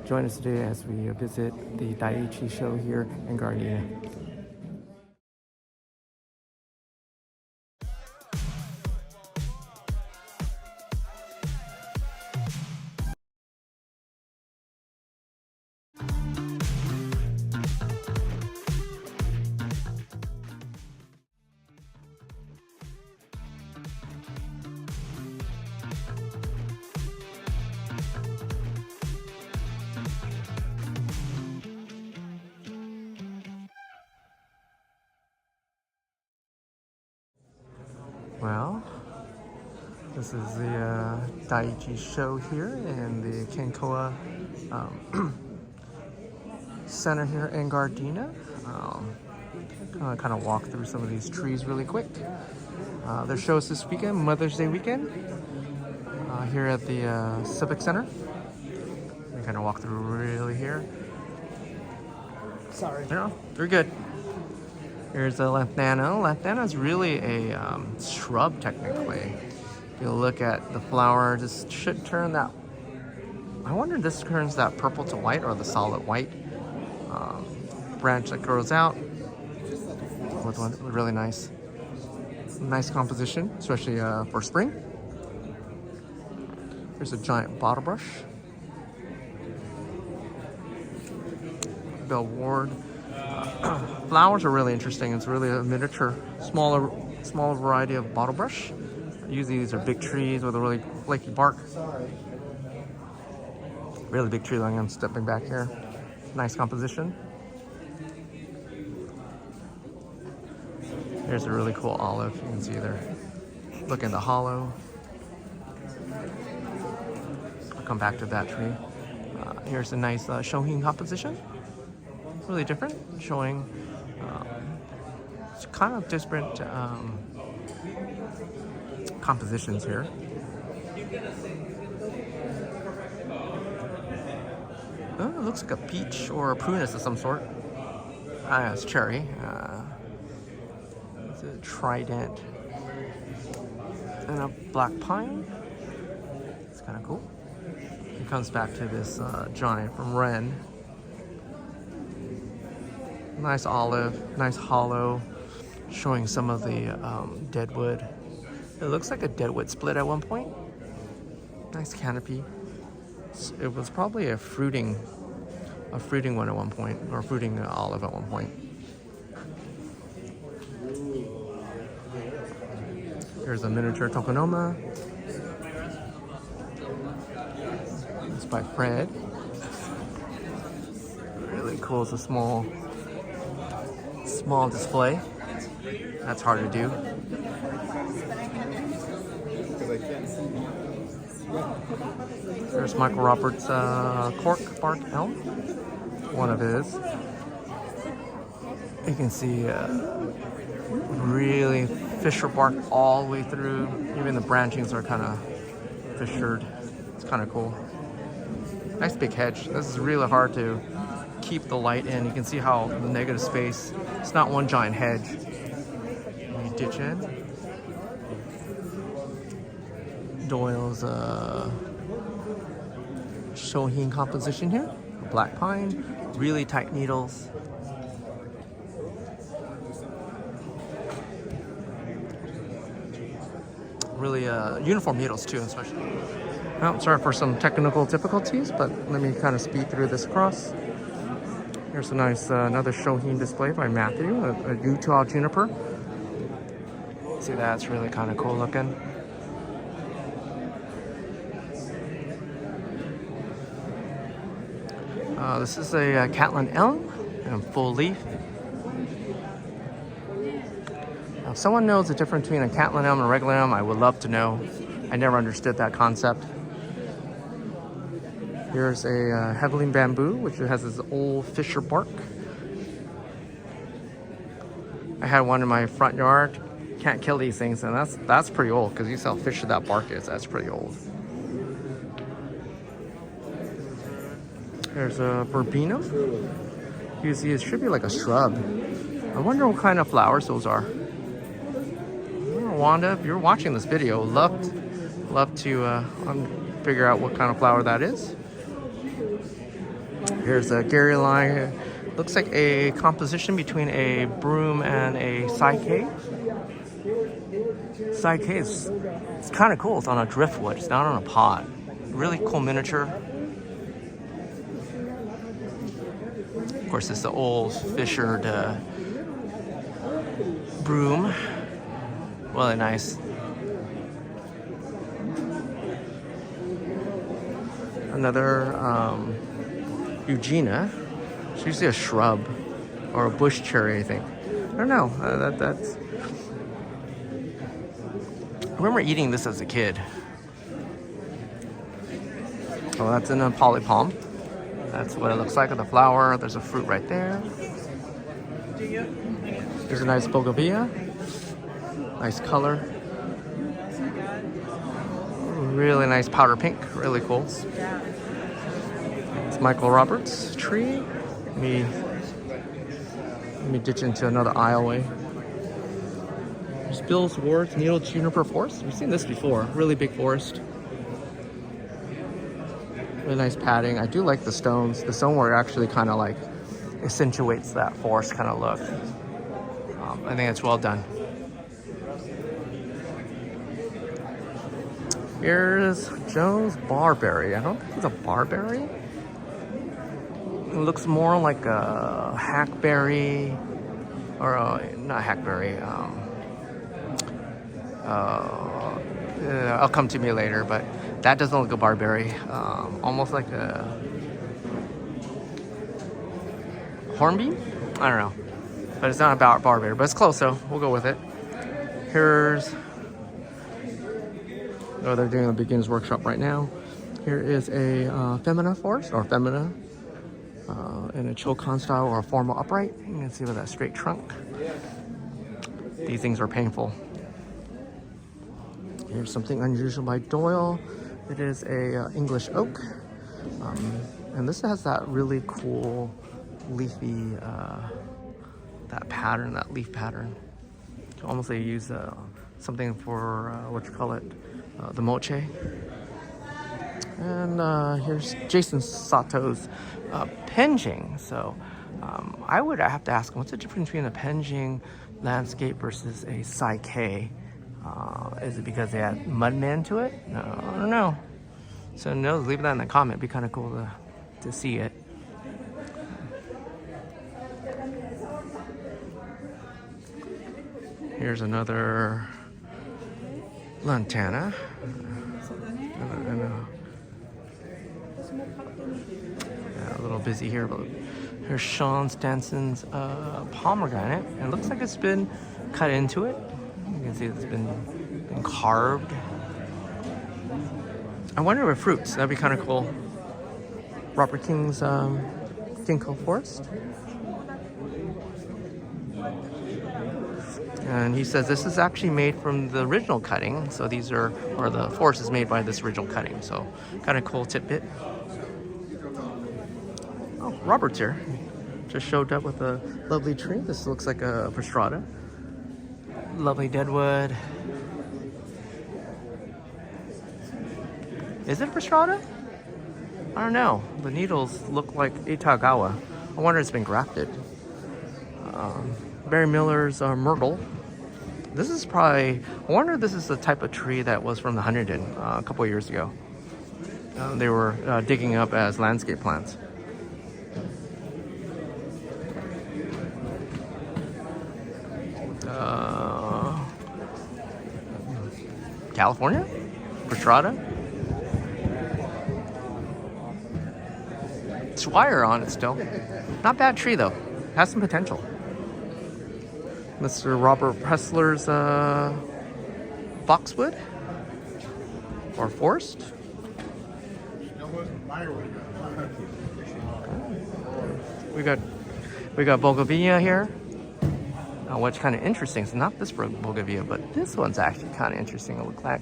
Join us today as we visit the Dai Ichi show here in Gardena. Well, this is the Dai Ichi show here in the Ken Nakaoka Center here in Gardena. Kind of walk through some of these trees really quick. There's shows this weekend, Mother's Day weekend, here at the Civic Center. We kind of walk through really here. Sorry. No, you're good. Here's a lantana. Lantana is really a shrub, technically. If you look at the flower, this should turn that. I wonder if this turns that purple to white or the solid white branch that grows out. With one really nice composition, especially for spring. Here's a giant bottle brush. Bell ward. Flowers are really interesting. It's really a miniature, smaller variety of bottle brush. Usually these are big trees with a really flaky bark. Really big tree line. I'm stepping back here. Nice composition. Here's a really cool olive. You can see there. Look in the hollow. I'll come back to that tree. Here's a nice shohin composition. Really different, showing kind of different compositions here. Oh, it looks like a peach or a prunus of some sort. It's cherry. It's a trident and a black pine. It's kind of cool. It comes back to this giant from Ren. Nice olive, nice hollow, showing some of the deadwood. It looks like a deadwood split at one point. Nice canopy. It was probably a fruiting one at one point, or fruiting olive at one point. Here's a miniature tokonoma. It's by Fred. Really cool. It's a small display. That's hard to do. There's Michael Roberts' cork bark elm, one of his. You can see really fisher bark all the way through. Even the branchings are kind of fissured. It's kind of cool. Nice big hedge. This is really hard to keep the light in. You can see how the negative space. It's not one giant hedge. You ditch in. Doyle's shohin composition here. Black pine, really tight needles. Really uniform needles too, especially. Oh, sorry for some technical difficulties, but let me kind of speed through this across. Here's a nice another shohin display by Matthew, a Utah juniper. See, that's really kind of cool looking. This is a Catlin elm in full leaf. Now, if someone knows the difference between a Catlin elm and a regular elm, I would love to know. I never understood that concept. Here's a Heavenly bamboo, which has this old fisher bark. I had one in my front yard. Can't kill these things, and that's pretty old because you see how fisher that bark is. That's pretty old. There's a verbena. You see, it should be like a shrub. I wonder what kind of flowers those are. Wanda, if you're watching this video, love to figure out what kind of flower that is. Here's a Gary line. Looks like a composition between a broom and a saike. Saike is it's kind of cool. It's on a driftwood. It's not on a pot. Really cool miniature. Of course, it's the old fissured broom. Really nice. Another Eugenia. It's usually a shrub or a bush cherry, I think. I don't know. That's. I remember eating this as a kid. Oh, that's in a polypalm. That's what it looks like with the flower. There's a fruit right there. There's a nice bougainvillea. Nice color. Really nice powder pink. Really cool. It's Michael Roberts' tree. Let me ditch into another aisleway. There's Bill's Ward's Needle Juniper Forest. We've seen this before. Really big forest. Really nice padding. I do like the stones. The stonework actually kind of like accentuates that forest kind of look. I think it's well done. Here's Joe's barberry. I don't think it's a barberry. It looks more like a hackberry, or not hackberry. I'll come to me later, but that doesn't look a barberry. Almost like a hornbeam? I don't know. But it's not about barberry, but it's close, so we'll go with it. Here's... Oh, they're doing a beginner's workshop right now. Here is a femina forest, or femina, in a chokan style or a formal upright. You can see with that straight trunk. These things are painful. Here's something unusual by Doyle. It is a English oak, and this has that really cool leafy, that pattern, that leaf pattern. Almost they use something for what you call it, the moche. And here's Jason Sato's penjing. So I would have to ask him, what's the difference between a penjing landscape versus a saike? Is it because they add mudmen to it? No, I don't know. So no, leave that in the comment. It'd be kind of cool to see it. Here's another lantana. A little busy here, but here's Sean Stanson's pomegranate. And it looks like it's been cut into it. You can see it's been carved. I wonder if fruits. That'd be kind of cool. Robert King's ginkgo forest. And he says this is actually made from the original cutting. So these are, or the forest is made by this original cutting. So kind of cool tidbit. Oh, Robert's here. Just showed up with a lovely tree. This looks like a prostrata. Lovely deadwood. Is it prostrata? I don't know. The needles look like Itagawa. I wonder if it's been grafted. Barry Miller's myrtle. This is probably, I wonder if this is the type of tree that was from the Huntington a couple of years ago. They were digging up as landscape plants. California? Prostrata? Swire on it still. Not bad tree though. Has some potential. Mr. Robert Pressler's boxwood or forest. We got bougainvillea here. What's kind of interesting is not this bougainvillea, but this one's actually kind of interesting. It looks like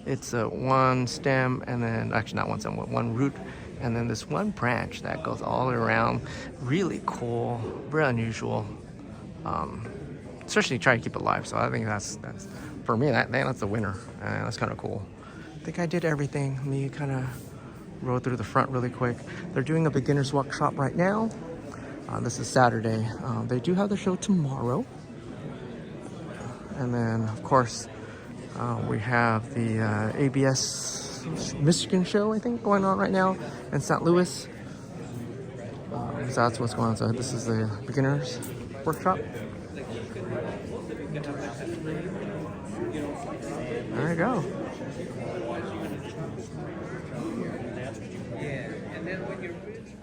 it's one stem, and then actually not one stem, one root, and then this one branch that goes all the way around. Really cool, very unusual. Especially try to keep it alive. So I think that's for me. That's a winner. That's kind of cool. I think I did everything. Let me kind of Roll through the front really quick. They're doing a beginner's workshop right now. This is Saturday. They do have the show tomorrow. And then, of course, we have the ABS Michigan show, I think, going on right now in St. Louis. So that's what's going on. So this is the beginner's workshop. There you go.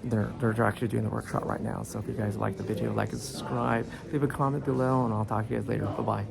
They're actually doing the workshop right now. So if you guys like the video, like and subscribe, leave a comment below, and I'll talk to you guys later. Bye-bye.